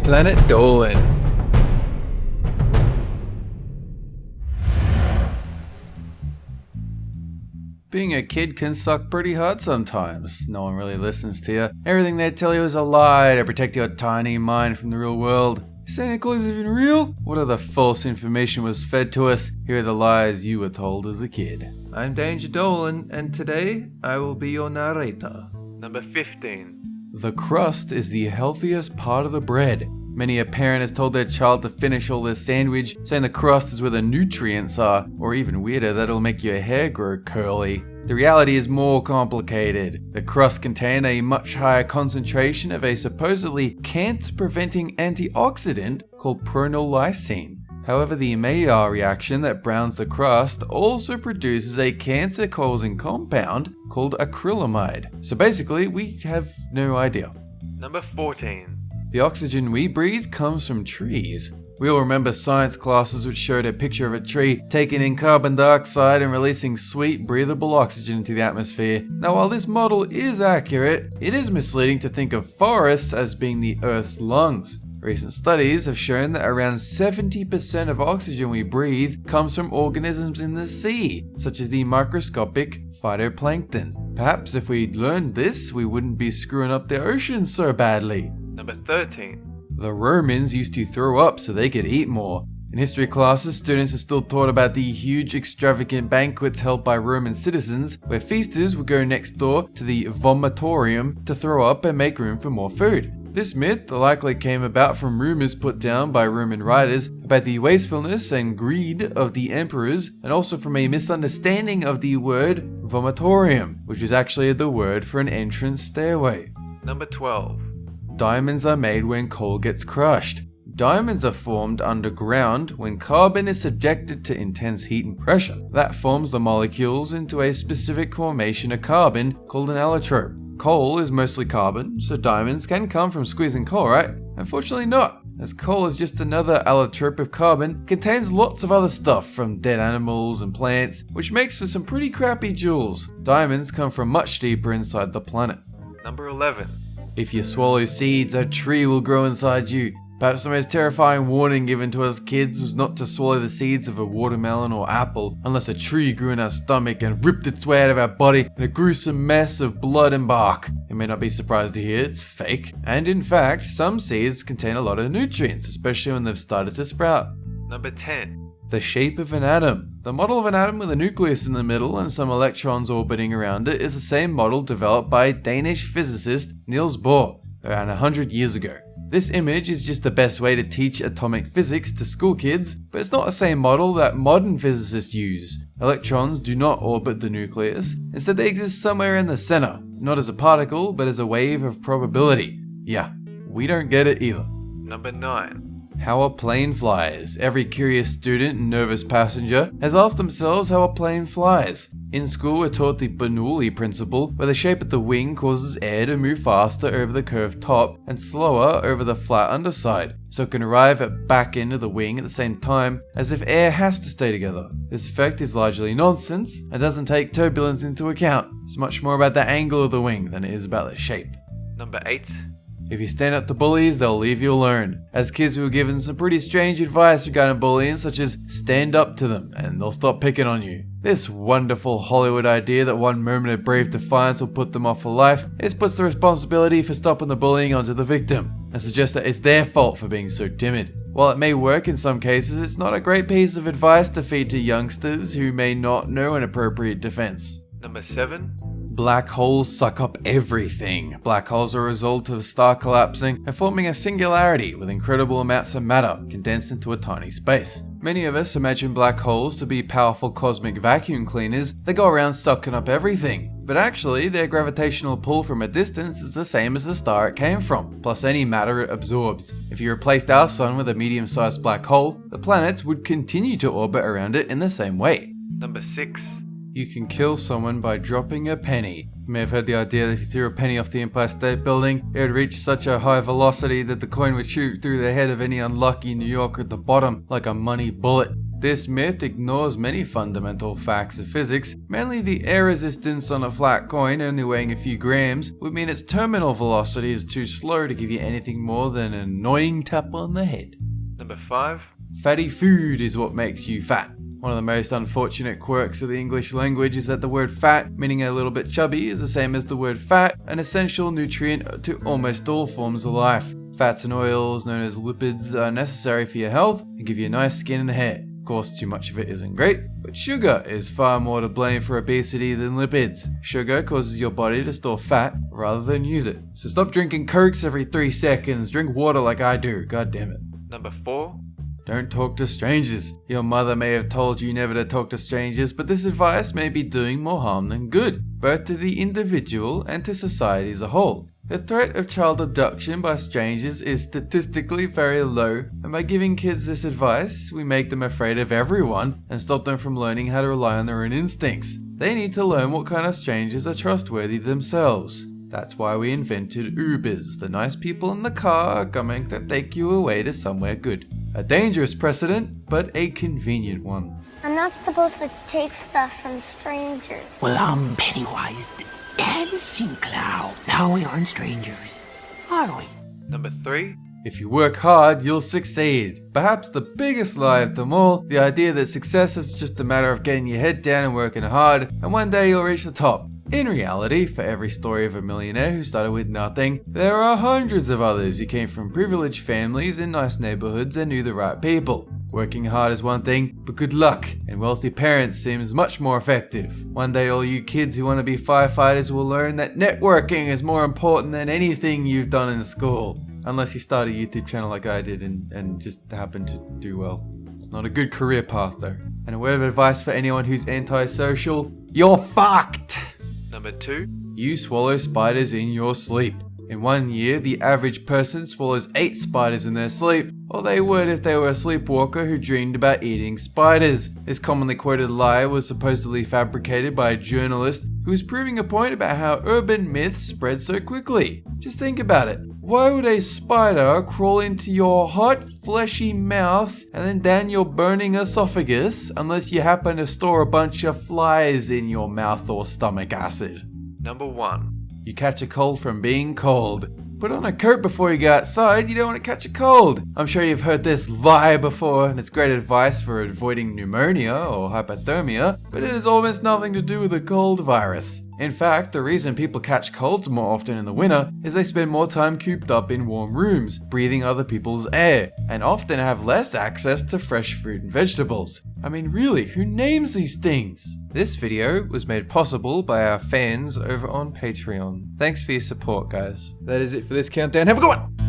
Planet Dolan. Being a kid can suck pretty hard sometimes. No one really listens to you. Everything they tell you is a lie to protect your tiny mind from the real world. Is Santa Claus even real? What other false information was fed to us? Here are the lies you were told as a kid. I'm Danger Dolan, and today I will be your narrator. Number 15. The crust is the healthiest part of the bread. Many a parent has told their child to finish all their sandwich, saying the crust is where the nutrients are, or even weirder, that it'll make your hair grow curly. The reality is more complicated. The crust contains a much higher concentration of a supposedly cancer-preventing antioxidant called pronolysine. However, the Maillard reaction that browns the crust also produces a cancer-causing compound called acrylamide. So basically, we have no idea. Number 14. The oxygen we breathe comes from trees. We all remember science classes which showed a picture of a tree taking in carbon dioxide and releasing sweet, breathable oxygen into the atmosphere. Now, while this model is accurate, it is misleading to think of forests as being the Earth's lungs. Recent studies have shown that around 70% of oxygen we breathe comes from organisms in the sea, such as the microscopic phytoplankton. Perhaps if we'd learned this, we wouldn't be screwing up the oceans so badly. Number 13. The Romans used to throw up so they could eat more. In history classes, students are still taught about the huge extravagant banquets held by Roman citizens, where feasters would go next door to the vomitorium to throw up and make room for more food. This myth likely came about from rumors put down by Roman writers about the wastefulness and greed of the emperors, and also from a misunderstanding of the word vomitorium, which is actually the word for an entrance stairway. Number 12. Diamonds are made when coal gets crushed. Diamonds are formed underground when carbon is subjected to intense heat and pressure. That forms the molecules into a specific formation of carbon called an allotrope. Coal is mostly carbon, so diamonds can come from squeezing coal, right? Unfortunately not, as coal is just another allotrope of carbon, contains lots of other stuff from dead animals and plants, which makes for some pretty crappy jewels. Diamonds come from much deeper inside the planet. Number 11. If you swallow seeds, a tree will grow inside you. Perhaps the most terrifying warning given to us kids was not to swallow the seeds of a watermelon or apple unless a tree grew in our stomach and ripped its way out of our body in a gruesome mess of blood and bark. You may not be surprised to hear it's fake. And in fact, some seeds contain a lot of nutrients, especially when they've started to sprout. Number 10. The shape of an atom. The model of an atom with a nucleus in the middle and some electrons orbiting around it is the same model developed by Danish physicist Niels Bohr around 100 years ago. This image is just the best way to teach atomic physics to school kids, but it's not the same model that modern physicists use. Electrons do not orbit the nucleus, instead they exist somewhere in the center, not as a particle, but as a wave of probability. Yeah, we don't get it either. Number 9. How a plane flies. Every curious student and nervous passenger has asked themselves how a plane flies. In school, we're taught the Bernoulli principle, where the shape of the wing causes air to move faster over the curved top and slower over the flat underside, so it can arrive at the back end of the wing at the same time, as if air has to stay together. This effect is largely nonsense and doesn't take turbulence into account. It's much more about the angle of the wing than it is about the shape. Number 8. If you stand up to bullies, they'll leave you alone. As kids, we were given some pretty strange advice regarding bullying, such as stand up to them and they'll stop picking on you. This wonderful Hollywood idea that one moment of brave defiance will put them off for life, it puts the responsibility for stopping the bullying onto the victim and suggests that it's their fault for being so timid. While it may work in some cases, it's not a great piece of advice to feed to youngsters who may not know an appropriate defense. Number 7. Black holes suck up everything. Black holes are a result of star collapsing and forming a singularity with incredible amounts of matter condensed into a tiny space. Many of us imagine black holes to be powerful cosmic vacuum cleaners that go around sucking up everything. But actually, their gravitational pull from a distance is the same as the star it came from, plus any matter it absorbs. If you replaced our sun with a medium-sized black hole, the planets would continue to orbit around it in the same way. Number 6. You can kill someone by dropping a penny. You may have heard the idea that if you threw a penny off the Empire State Building, it would reach such a high velocity that the coin would shoot through the head of any unlucky New Yorker at the bottom like a money bullet. This myth ignores many fundamental facts of physics. Mainly the air resistance on a flat coin only weighing a few grams would mean its terminal velocity is too slow to give you anything more than an annoying tap on the head. Number 5. Fatty food is what makes you fat. One of the most unfortunate quirks of the English language is that the word fat, meaning a little bit chubby, is the same as the word fat, an essential nutrient to almost all forms of life. Fats and oils, known as lipids, are necessary for your health and give you nice skin and hair. Of course, too much of it isn't great, but sugar is far more to blame for obesity than lipids. Sugar causes your body to store fat rather than use it. So stop drinking Cokes every 3 seconds, drink water like I do, god damn it. Number 4. Don't talk to strangers. Your mother may have told you never to talk to strangers, but this advice may be doing more harm than good, both to the individual and to society as a whole. The threat of child abduction by strangers is statistically very low, and by giving kids this advice, we make them afraid of everyone and stop them from learning how to rely on their own instincts. They need to learn what kind of strangers are trustworthy themselves. That's why we invented Ubers, the nice people in the car coming to take you away to somewhere good. A dangerous precedent, but a convenient one. I'm not supposed to take stuff from strangers. Well, I'm Pennywise the dancing clown. Now we aren't strangers, are we? Number 3. If you work hard, you'll succeed. Perhaps the biggest lie of them all, the idea that success is just a matter of getting your head down and working hard, and one day you'll reach the top. In reality, for every story of a millionaire who started with nothing, there are hundreds of others who came from privileged families in nice neighborhoods and knew the right people. Working hard is one thing, but good luck and wealthy parents seems much more effective. One day all you kids who want to be firefighters will learn that networking is more important than anything you've done in school. Unless you start a YouTube channel like I did and just happen to do well. It's not a good career path though. And a word of advice for anyone who's antisocial, you're fucked! Number 2. You swallow spiders in your sleep. In 1 year, the average person swallows 8 spiders in their sleep, or they would if they were a sleepwalker who dreamed about eating spiders. This commonly quoted lie was supposedly fabricated by a journalist who was proving a point about how urban myths spread so quickly. Just think about it. Why would a spider crawl into your hot, fleshy mouth and then down your burning esophagus unless you happen to store a bunch of flies in your mouth or stomach acid? Number 1. You catch a cold from being cold. Put on a coat before you go outside, you don't want to catch a cold. I'm sure you've heard this lie before, and it's great advice for avoiding pneumonia or hypothermia, but it has almost nothing to do with the cold virus. In fact, the reason people catch colds more often in the winter is they spend more time cooped up in warm rooms, breathing other people's air, and often have less access to fresh fruit and vegetables. I mean, really, who names these things? This video was made possible by our fans over on Patreon. Thanks for your support, guys. That is it for this countdown. Have a good one!